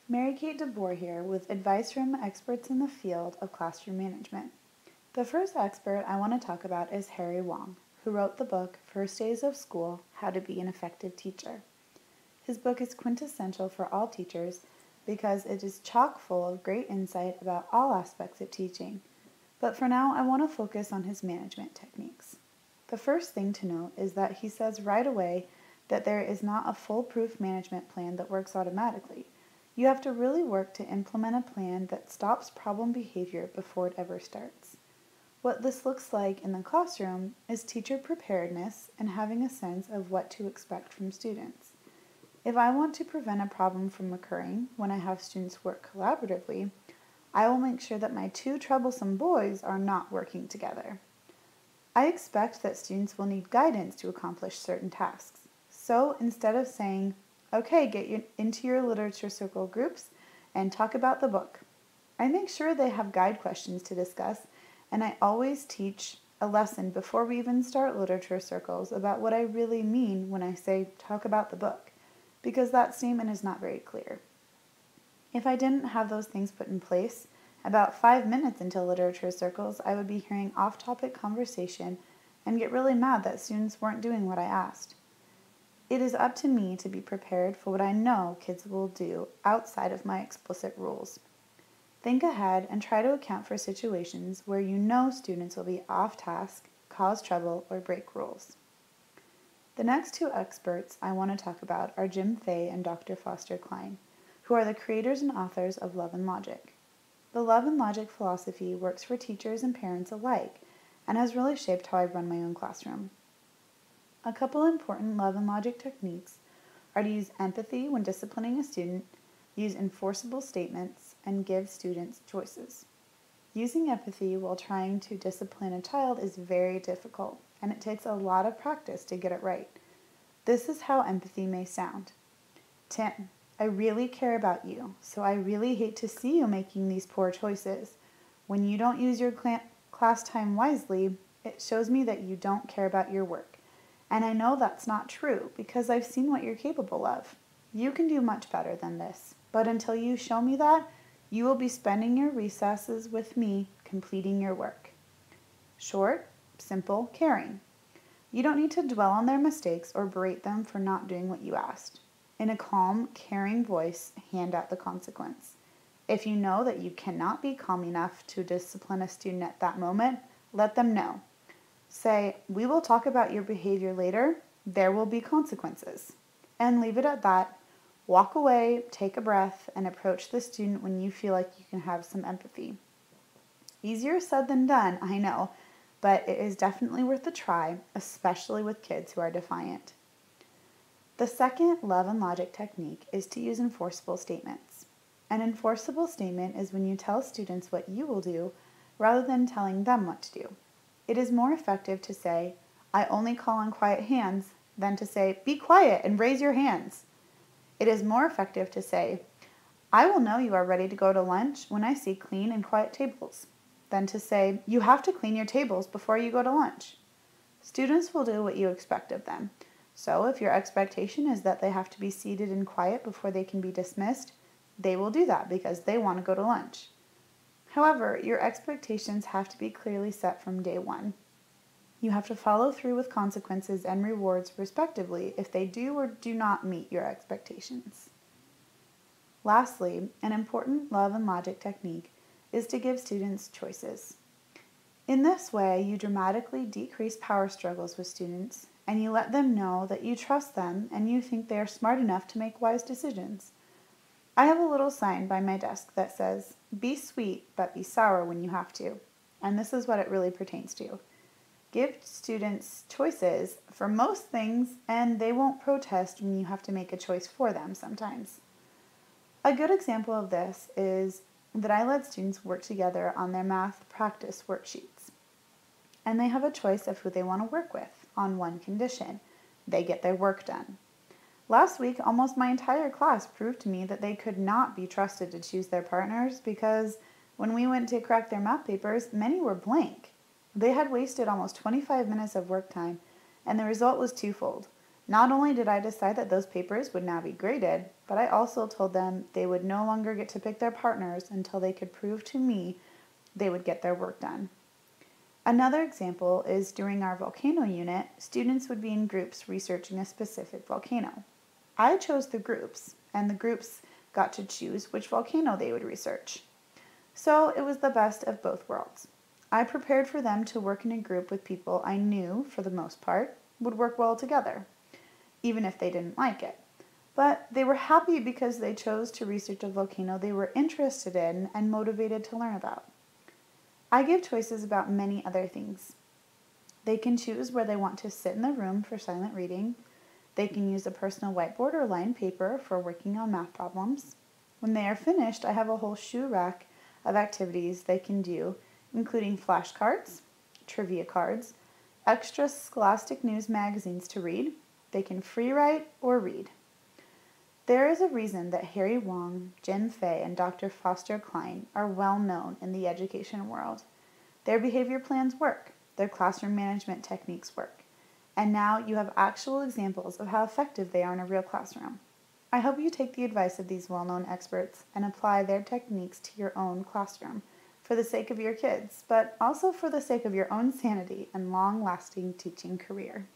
Mary-Kate DeBoer here with advice from experts in the field of classroom management. The first expert I want to talk about is Harry Wong, who wrote the book First Days of School: How to Be an Effective Teacher. His book is quintessential for all teachers because it is chock full of great insight about all aspects of teaching. But for now, I want to focus on his management techniques. The first thing to note is that he says right away that there is not a foolproof management plan that works automatically. You have to really work to implement a plan that stops problem behavior before it ever starts. What this looks like in the classroom is teacher preparedness and having a sense of what to expect from students. If I want to prevent a problem from occurring when I have students work collaboratively, I will make sure that my two troublesome boys are not working together. I expect that students will need guidance to accomplish certain tasks. So instead of saying, okay, into your literature circle groups and talk about the book, I make sure they have guide questions to discuss, and I always teach a lesson before we even start literature circles about what I really mean when I say talk about the book, because that statement is not very clear. If I didn't have those things put in place, about 5 minutes into literature circles, I would be hearing off-topic conversation and get really mad that students weren't doing what I asked. It is up to me to be prepared for what I know kids will do outside of my explicit rules. Think ahead and try to account for situations where you know students will be off task, cause trouble, or break rules. The next two experts I want to talk about are Jim Fay and Dr. Foster Cline, who are the creators and authors of Love and Logic. The Love and Logic philosophy works for teachers and parents alike and has really shaped how I run my own classroom. A couple important Love and Logic techniques are to use empathy when disciplining a student, use enforceable statements, and give students choices. Using empathy while trying to discipline a child is very difficult, and it takes a lot of practice to get it right. This is how empathy may sound. Tim, I really care about you, so I really hate to see you making these poor choices. When you don't use your class time wisely, it shows me that you don't care about your work. And I know that's not true because I've seen what you're capable of. You can do much better than this, but until you show me that, you will be spending your recesses with me completing your work. Short, simple, caring. You don't need to dwell on their mistakes or berate them for not doing what you asked. In a calm, caring voice, hand out the consequence. If you know that you cannot be calm enough to discipline a student at that moment, let them know. Say, we will talk about your behavior later. There will be consequences. And leave it at that. Walk away, take a breath, and approach the student when you feel like you can have some empathy. Easier said than done, I know, but it is definitely worth a try, especially with kids who are defiant. The second Love and Logic technique is to use enforceable statements. An enforceable statement is when you tell students what you will do rather than telling them what to do. It is more effective to say, I only call on quiet hands, than to say, be quiet and raise your hands. It is more effective to say, I will know you are ready to go to lunch when I see clean and quiet tables, than to say, you have to clean your tables before you go to lunch. Students will do what you expect of them. So if your expectation is that they have to be seated and quiet before they can be dismissed, they will do that because they want to go to lunch. However, your expectations have to be clearly set from day one. You have to follow through with consequences and rewards respectively if they do or do not meet your expectations. Lastly, an important Love and Logic technique is to give students choices. In this way, you dramatically decrease power struggles with students, and you let them know that you trust them and you think they are smart enough to make wise decisions. I have a little sign by my desk that says, be sweet but be sour when you have to, and this is what it really pertains to. Give students choices for most things, and they won't protest when you have to make a choice for them sometimes. A good example of this is that I let students work together on their math practice worksheets, and they have a choice of who they want to work with on one condition: they get their work done. Last week, almost my entire class proved to me that they could not be trusted to choose their partners because when we went to correct their math papers, many were blank. They had wasted almost 25 minutes of work time, and the result was twofold. Not only did I decide that those papers would now be graded, but I also told them they would no longer get to pick their partners until they could prove to me they would get their work done. Another example is during our volcano unit, students would be in groups researching a specific volcano. I chose the groups, and the groups got to choose which volcano they would research. So it was the best of both worlds. I prepared for them to work in a group with people I knew, for the most part, would work well together, even if they didn't like it. But they were happy because they chose to research a volcano they were interested in and motivated to learn about. I give choices about many other things. They can choose where they want to sit in the room for silent reading. They can use a personal whiteboard or lined paper for working on math problems. When they are finished, I have a whole shoe rack of activities they can do, including flashcards, trivia cards, extra Scholastic News magazines to read. They can free write or read. There is a reason that Harry Wong, Jin Fei, and Dr. Foster Cline are well known in the education world. Their behavior plans work. Their classroom management techniques work. And now you have actual examples of how effective they are in a real classroom. I hope you take the advice of these well-known experts and apply their techniques to your own classroom for the sake of your kids, but also for the sake of your own sanity and long-lasting teaching career.